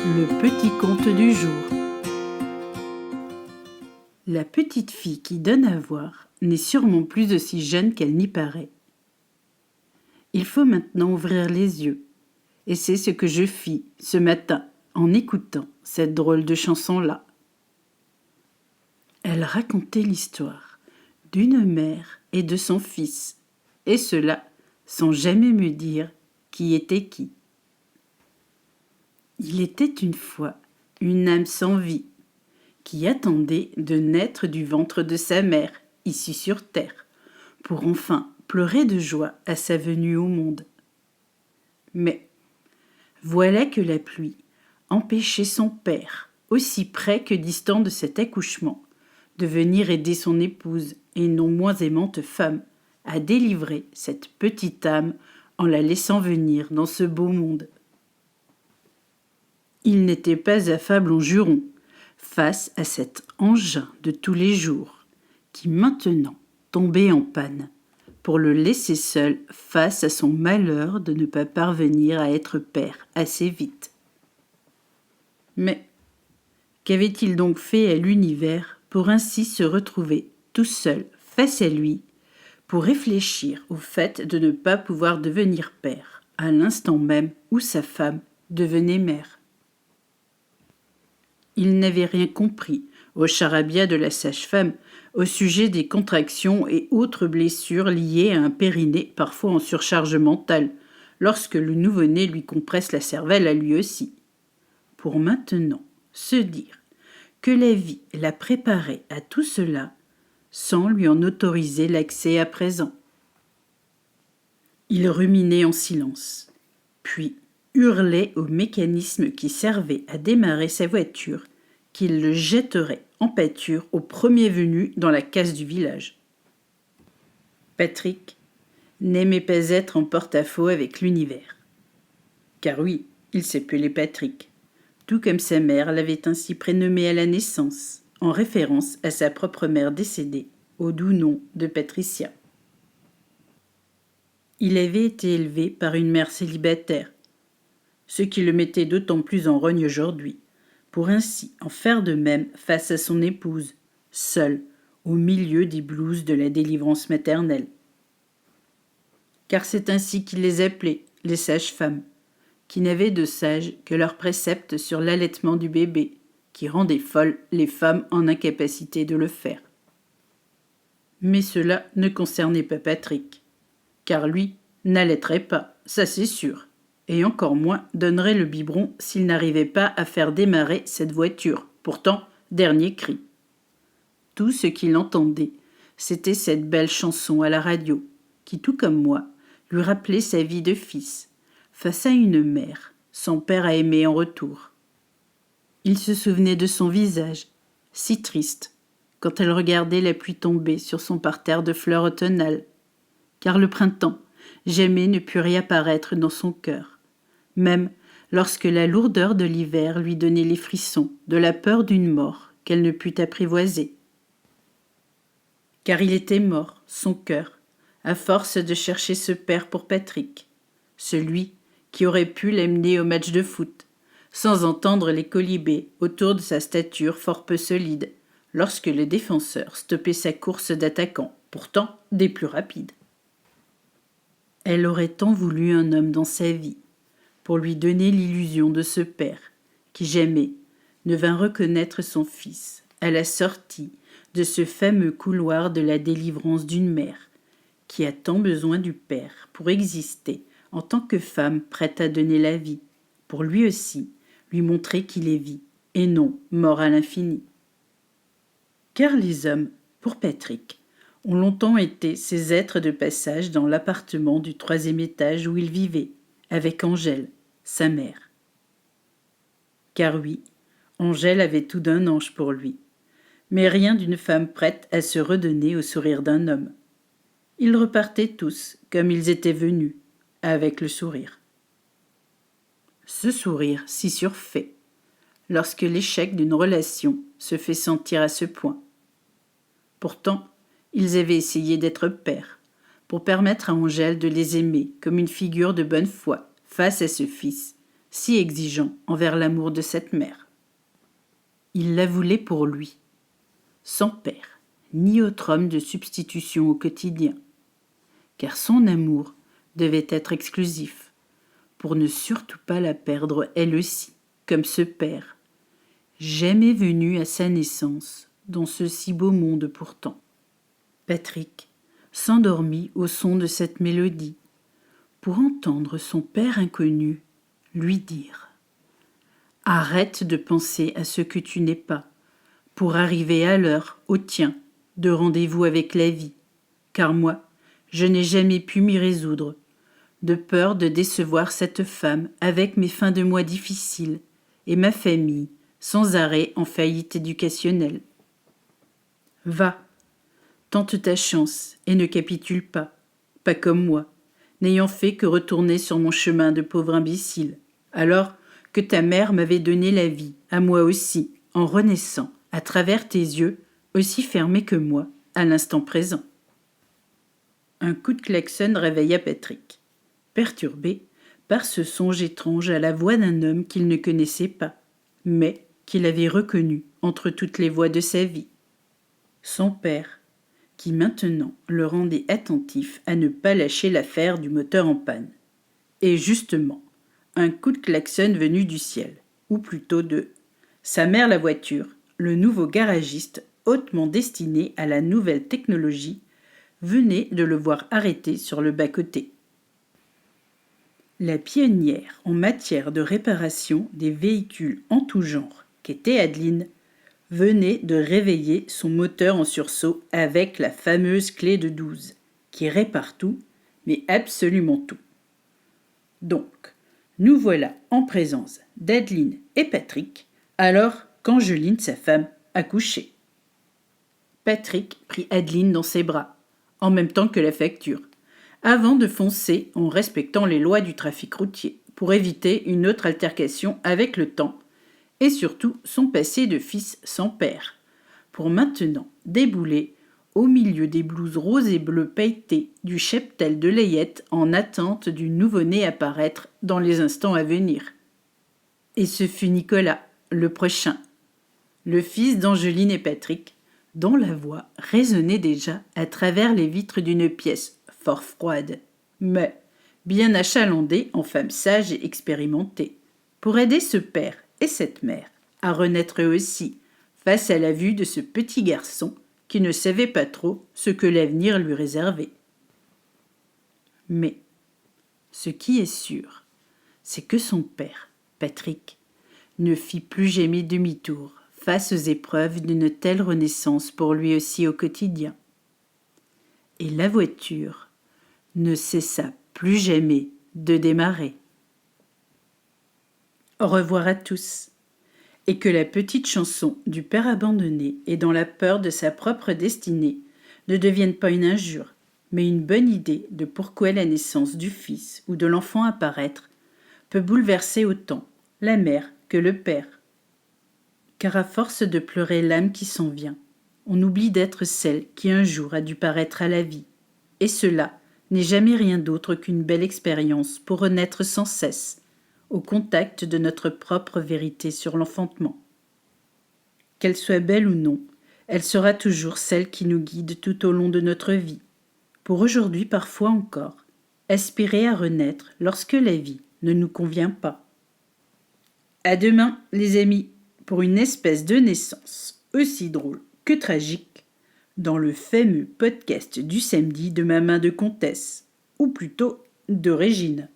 Le petit conte du jour. La petite fille qui donne à voir n'est sûrement plus aussi jeune qu'elle n'y paraît. Il faut maintenant ouvrir les yeux, et c'est ce que je fis ce matin en écoutant cette drôle de chanson-là. Elle racontait l'histoire d'une mère et de son fils, et cela sans jamais me dire qui était qui. Il était une fois une âme sans vie qui attendait de naître du ventre de sa mère, ici sur terre, pour enfin pleurer de joie à sa venue au monde. Mais voilà que la pluie empêchait son père, aussi près que distant de cet accouchement, de venir aider son épouse et non moins aimante femme à délivrer cette petite âme en la laissant venir dans ce beau monde. Il n'était pas affable en jurons face à cet engin de tous les jours qui maintenant tombait en panne pour le laisser seul face à son malheur de ne pas parvenir à être père assez vite. Mais qu'avait-il donc fait à l'univers pour ainsi se retrouver tout seul face à lui pour réfléchir au fait de ne pas pouvoir devenir père à l'instant même où sa femme devenait mère? Il n'avait rien compris au charabia de la sage-femme au sujet des contractions et autres blessures liées à un périnée parfois en surcharge mentale, lorsque le nouveau-né lui compresse la cervelle à lui aussi. Pour maintenant se dire que la vie l'a préparé à tout cela sans lui en autoriser l'accès à présent. Il ruminait en silence, puis hurlait au mécanisme qui servait à démarrer sa voiture qu'il le jetterait en pâture au premier venu dans la casse du village. Patrick n'aimait pas être en porte-à-faux avec l'univers. Car oui, il s'appelait Patrick, tout comme sa mère l'avait ainsi prénommé à la naissance, en référence à sa propre mère décédée, au doux nom de Patricia. Il avait été élevé par une mère célibataire, ce qui le mettait d'autant plus en rogne aujourd'hui, pour ainsi en faire de même face à son épouse, seule, au milieu des blouses de la délivrance maternelle. Car c'est ainsi qu'il les appelait, les sages-femmes, qui n'avaient de sages que leurs préceptes sur l'allaitement du bébé, qui rendaient folles les femmes en incapacité de le faire. Mais cela ne concernait pas Patrick, car lui n'allaiterait pas, ça c'est sûr, et encore moins donnerait le biberon s'il n'arrivait pas à faire démarrer cette voiture, pourtant dernier cri. Tout ce qu'il entendait, c'était cette belle chanson à la radio, qui, tout comme moi, lui rappelait sa vie de fils, face à une mère, son père à aimer en retour. Il se souvenait de son visage, si triste, quand elle regardait la pluie tomber sur son parterre de fleurs automnales, car le printemps jamais ne put réapparaître dans son cœur, même lorsque la lourdeur de l'hiver lui donnait les frissons de la peur d'une mort qu'elle ne put apprivoiser. Car il était mort, son cœur, à force de chercher ce père pour Patrick, celui qui aurait pu l'amener au match de foot, sans entendre les colibés autour de sa stature fort peu solide, lorsque le défenseur stoppait sa course d'attaquant, pourtant des plus rapides. Elle aurait tant voulu un homme dans sa vie, pour lui donner l'illusion de ce père, qui jamais ne vint reconnaître son fils à la sortie de ce fameux couloir de la délivrance d'une mère, qui a tant besoin du père pour exister en tant que femme prête à donner la vie, pour lui aussi lui montrer qu'il est vie, et non mort à l'infini. Car les hommes, pour Patrick, ont longtemps été ces êtres de passage dans l'appartement du 3e étage où il vivait, avec Angèle, sa mère. Car oui, Angèle avait tout d'un ange pour lui, mais rien d'une femme prête à se redonner au sourire d'un homme. Ils repartaient tous comme ils étaient venus, avec le sourire. Ce sourire si surfait, lorsque l'échec d'une relation se fait sentir à ce point. Pourtant, ils avaient essayé d'être pères, pour permettre à Angèle de les aimer comme une figure de bonne foi face à ce fils, si exigeant envers l'amour de cette mère. Il la voulait pour lui, sans père, ni autre homme de substitution au quotidien, car son amour devait être exclusif, pour ne surtout pas la perdre elle aussi, comme ce père, jamais venu à sa naissance dans ce si beau monde pourtant. Patrick s'endormit au son de cette mélodie, pour entendre son père inconnu lui dire « Arrête de penser à ce que tu n'es pas, pour arriver à l'heure, au tien, de rendez-vous avec la vie, car moi, je n'ai jamais pu m'y résoudre, de peur de décevoir cette femme avec mes fins de mois difficiles et ma famille sans arrêt en faillite éducationnelle. Va, tente ta chance et ne capitule pas, pas comme moi, n'ayant fait que retourner sur mon chemin de pauvre imbécile, alors que ta mère m'avait donné la vie, à moi aussi, en renaissant, à travers tes yeux, aussi fermés que moi, à l'instant présent. » Un coup de klaxon réveilla Patrick, perturbé par ce songe étrange à la voix d'un homme qu'il ne connaissait pas, mais qu'il avait reconnu entre toutes les voix de sa vie. Son père, qui maintenant le rendait attentif à ne pas lâcher l'affaire du moteur en panne. Et justement, un coup de klaxon venu du ciel, ou plutôt de sa mère la voiture, le nouveau garagiste hautement destiné à la nouvelle technologie, venait de le voir arrêter sur le bas-côté. La pionnière en matière de réparation des véhicules en tout genre, qu'était Adeline, venait de réveiller son moteur en sursaut avec la fameuse clé de 12, qui répare tout, mais absolument tout. Donc, nous voilà en présence d'Adeline et Patrick, alors qu'Angeline, sa femme, a couché. Patrick prit Adeline dans ses bras, en même temps que la facture, avant de foncer en respectant les lois du trafic routier, pour éviter une autre altercation avec le temps, et surtout son passé de fils sans père, pour maintenant débouler au milieu des blouses roses et bleues pailletées du cheptel de Layette en attente du nouveau-né à paraître dans les instants à venir. Et ce fut Nicolas, le prochain, le fils d'Angeline et Patrick, dont la voix résonnait déjà à travers les vitres d'une pièce fort froide, mais bien achalandée en femme sage et expérimentée, pour aider ce père et cette mère à renaître eux aussi face à la vue de ce petit garçon qui ne savait pas trop ce que l'avenir lui réservait. Mais ce qui est sûr, c'est que son père, Patrick, ne fit plus jamais demi-tour face aux épreuves d'une telle renaissance pour lui aussi au quotidien. Et la voiture ne cessa plus jamais de démarrer. Au revoir à tous, et que la petite chanson du père abandonné et dans la peur de sa propre destinée ne devienne pas une injure, mais une bonne idée de pourquoi la naissance du fils ou de l'enfant à paraître peut bouleverser autant la mère que le père. Car à force de pleurer l'âme qui s'en vient, on oublie d'être celle qui un jour a dû paraître à la vie, et cela n'est jamais rien d'autre qu'une belle expérience pour renaître sans cesse, au contact de notre propre vérité sur l'enfantement. Qu'elle soit belle ou non, elle sera toujours celle qui nous guide tout au long de notre vie, pour aujourd'hui parfois encore, aspirer à renaître lorsque la vie ne nous convient pas. À demain, les amis, pour une espèce de naissance aussi drôle que tragique, dans le fameux podcast du samedi de ma main de comtesse, ou plutôt de Régine.